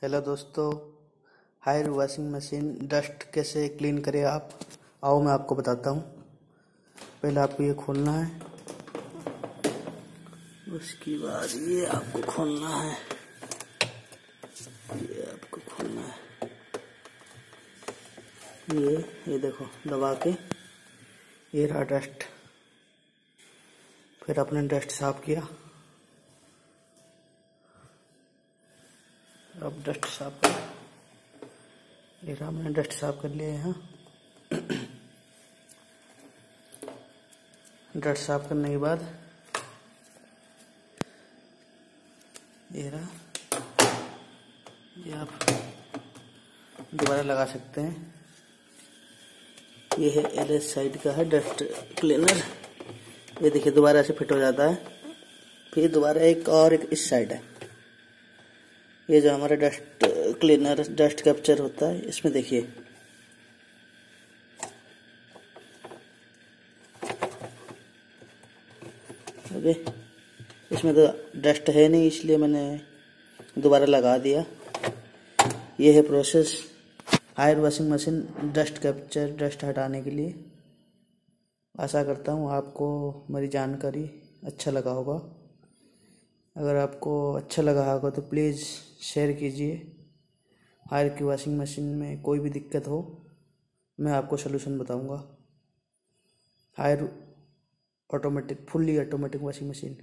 Hello दोस्तों, higher washing machine dust कैसे clean करें आप। आओ मैं आपको बताता हूँ। पहले आपको ये खोलना है, उसके बाद ये आपको खोलना है, ये आपको खोलना है। ये देखो दबा के, ये रहा डस्ट। फिर आपने डस्ट साफ किया। अब डस्ट साफ कर, ये रहा, मैंने डस्ट साफ कर लिया यहाँ। डस्ट साफ करने के बाद ये रहा, ये आप दोबारा लगा सकते हैं। ये है एलएस साइड का है डस्ट क्लीनर। ये देखिए दोबारा से फिट हो जाता है। फिर दोबारा एक इस साइड है। ये जो हमारा डस्ट क्लीनर डस्ट कैप्चर होता है, इसमें देखिए ओके, इसमें तो डस्ट है नहीं, इसलिए मैंने दोबारा लगा दिया। ये है process Haier washing machine dust capture dust हटाने के लिए। आशा करता हूँ आपको मेरी जानकारी अच्छा लगा होगा। अगर आपको अच्छा लगा होगा तो प्लीज़ शेयर कीजिए। हायर की वॉशिंग मशीन में कोई भी दिक्कत हो, मैं आपको सलूशन बताऊंगा। Haier automatic, fully automatic washing machine.